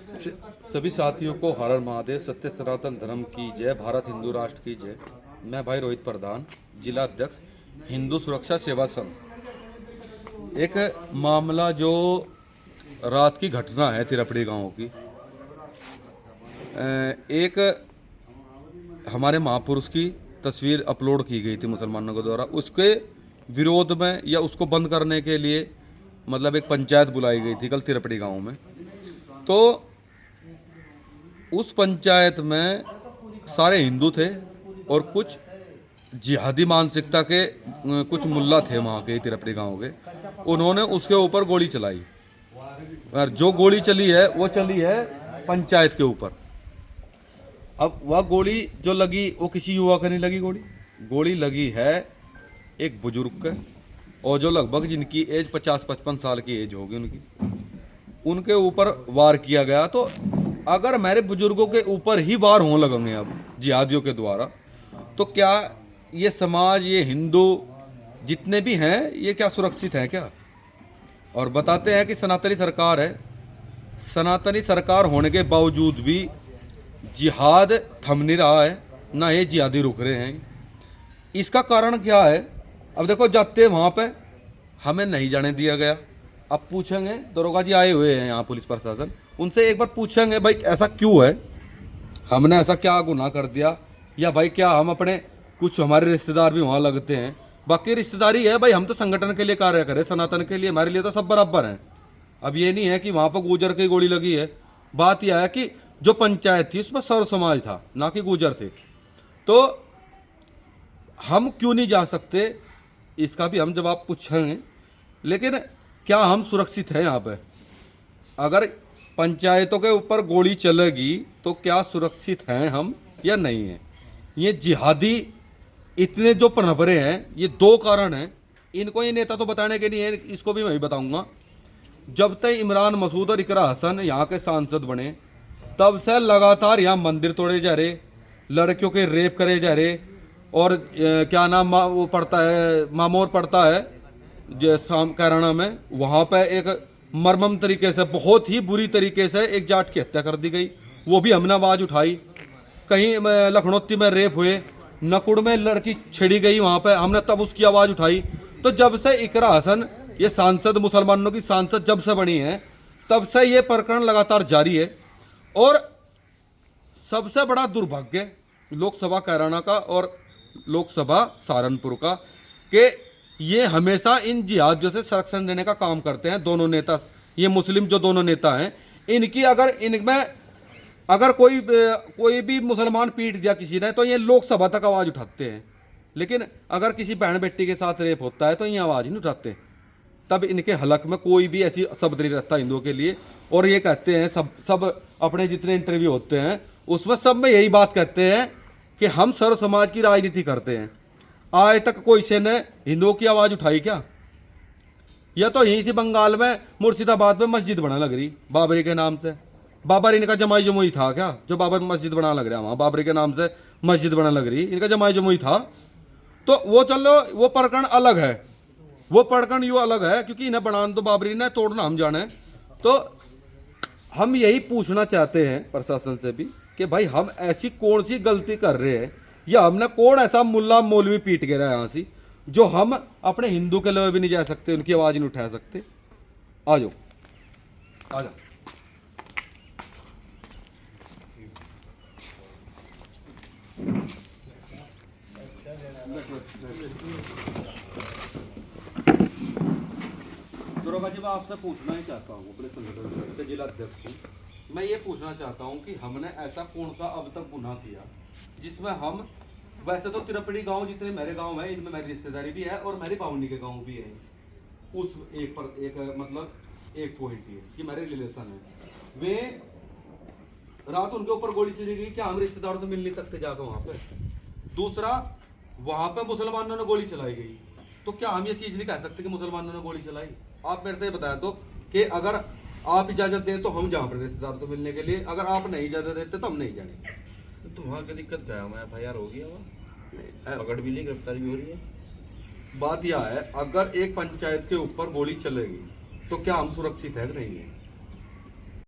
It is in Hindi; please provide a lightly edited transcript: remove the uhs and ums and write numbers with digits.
सभी साथियों को हर हर महादेव, सत्य सनातन धर्म की जय, भारत हिंदू राष्ट्र की जय। मैं भाई रोहित प्रधान, जिला अध्यक्ष हिंदू सुरक्षा सेवा संघ। एक मामला जो रात की घटना है तिरपड़ी गांव की। एक हमारे महापुरुष की तस्वीर अपलोड की गई थी मुसलमानों के द्वारा, उसके विरोध में या उसको बंद करने के लिए मतलब एक पंचायत बुलाई गई थी कल तिरपड़ी गांव में। तो उस पंचायत में सारे हिंदू थे और कुछ जिहादी मानसिकता के कुछ मुल्ला थे वहाँ के तिरपड़ी गांव के। उन्होंने उसके ऊपर गोली चलाई और जो गोली चली है वो चली है पंचायत के ऊपर। अब वह गोली जो लगी वो किसी युवा का नहीं लगी, गोली लगी है एक बुजुर्ग का, और जो लगभग जिनकी एज 50-55 साल की एज होगी उनके ऊपर वार किया गया। तो अगर मेरे बुजुर्गों के ऊपर ही वार होने लगेंगे अब जिहादियों के द्वारा, तो क्या ये समाज, ये हिंदू जितने भी हैं, ये क्या सुरक्षित हैं क्या? और बताते हैं कि सनातनी सरकार है, सनातनी सरकार होने के बावजूद भी जिहाद थम नहीं रहा है, ना ये जिहादी रुक रहे हैं। इसका कारण क्या है? अब देखो, जाते वहाँ पे हमें नहीं जाने दिया गया। अब पूछेंगे, दरोगा जी आए हुए हैं यहाँ, पुलिस प्रशासन, उनसे एक बार पूछेंगे भाई ऐसा क्यों है, हमने ऐसा क्या गुनाह कर दिया, या भाई क्या हम अपने कुछ हमारे रिश्तेदार भी वहाँ लगते हैं। बाकी रिश्तेदारी है भाई, हम तो संगठन के लिए कार्य करें, सनातन के लिए, हमारे लिए तो सब बराबर हैं। अब ये नहीं है कि वहाँ पर गुजर की गोली लगी है। बात यह है कि जो पंचायत थी उसमें सर्व समाज था, ना कि गुजर थे। तो हम क्यों नहीं जा सकते, इसका भी हम जवाब पूछेंगे। लेकिन क्या हम सुरक्षित हैं यहाँ पे? अगर पंचायतों के ऊपर गोली चलेगी तो क्या सुरक्षित हैं हम या नहीं हैं? ये जिहादी इतने जो पनपरे हैं, ये दो कारण हैं। इनको ये नेता तो बताने के नहीं है, इसको भी मैं ही बताऊंगा। जब तक इमरान मसूद और इकरा हसन यहाँ के सांसद बने, तब से लगातार यहाँ मंदिर तोड़े जा रहे, लड़कियों के रेप करे जा रहे, और क्या नाम वो पड़ता है, मामोर पड़ता है जो शाम कैराना में, वहाँ पे एक मर्मम तरीके से, बहुत ही बुरी तरीके से एक जाट की हत्या कर दी गई। वो भी हमने आवाज़ उठाई। कहीं लखनौती में रेप हुए, नकुड़ में लड़की छेड़ी गई, वहाँ पे हमने तब उसकी आवाज़ उठाई। तो जब से इकरा हसन ये सांसद, मुसलमानों की सांसद जब से बनी है, तब से ये प्रकरण लगातार जारी है। और सबसे बड़ा दुर्भाग्य लोकसभा कैराना का और लोकसभा सहारनपुर का, कि ये हमेशा इन जिहादियों से संरक्षण देने का काम करते हैं दोनों नेता। ये मुस्लिम जो दोनों नेता हैं, इनकी अगर इनमें अगर कोई भी मुसलमान पीट दिया किसी ने, तो ये लोकसभा तक आवाज़ उठाते हैं। लेकिन अगर किसी बहन बेटी के साथ रेप होता है तो ये आवाज़ नहीं उठाते। तब इनके हलक में कोई भी ऐसी शब्द नहीं रहता हिंदुओं के लिए। और ये कहते हैं, सब अपने जितने इंटरव्यू होते हैं उसमें सब में यही बात कहते हैं कि हम सर्व समाज की राजनीति करते हैं। आज तक कोई से ने हिंदुओं की आवाज़ उठाई क्या? या तो यहीं से बंगाल में मुर्शिदाबाद में मस्जिद बना लग रही बाबरी के नाम से। बाबर इनका जमाई जमुई था क्या, जो बाबर मस्जिद बना लग रहा है? वहाँ बाबरी के नाम से मस्जिद बना लग रही, इनका जमाई जमुई था। तो वो चलो, वो प्रकरण अलग है, वो प्रकरण यूँ अलग है, क्योंकि इन्हें बनाना तो बाबरी ने, तोड़ना हम जाने। तो हम यही पूछना चाहते हैं प्रशासन से भी कि भाई हम ऐसी कौन सी गलती कर रहे हैं, या हमने कौन ऐसा मुल्ला मौलवी पीट के रहा है यहाँ से, जो हम अपने हिंदू के लिए भी नहीं जा सकते, उनकी आवाज़ नहीं उठा सकते। आ जाओ, आ जाओ। दरोगा जी, मैं आपसे पूछना ही चाहता हूँ, अपने संगठन के जिला अध्यक्ष हूँ, मैं ये पूछना चाहता हूँ कि हमने ऐसा कौन सा अब तक गुनाह किया जिसमें हम, वैसे तो तिरपड़ी गांव जितने मेरे गांव हैं, इनमें मेरी रिश्तेदारी भी है और मेरी बावनी के गांव भी है। उस एक मतलब एक पॉइंट ये कि मेरे रिलेशन है, वे रात उनके ऊपर गोली चली गई, क्या हम रिश्तेदारों से मिल नहीं सकते जाकर वहाँ पे? दूसरा, वहाँ पे मुसलमानों ने गोली चलाई गई, तो क्या हम ये चीज़ नहीं कह सकते कि मुसलमानों ने गोली चलाई? आप मेरे से बताया तो कि अगर आप इजाज़त दें तो हम जाएं अपने रिश्तेदारों से मिलने के लिए, अगर आप नहीं इजाज़त देते तो हम नहीं जाएंगे। तो वहाँ की दिक्कत क्या है? हमारा FIR हो गया, वहाँ पकड़ भी ली, गिरफ्तारी भी हो रही है। बात यह है, अगर एक पंचायत के ऊपर गोली चलेगी तो क्या हम सुरक्षित है कि नहीं है?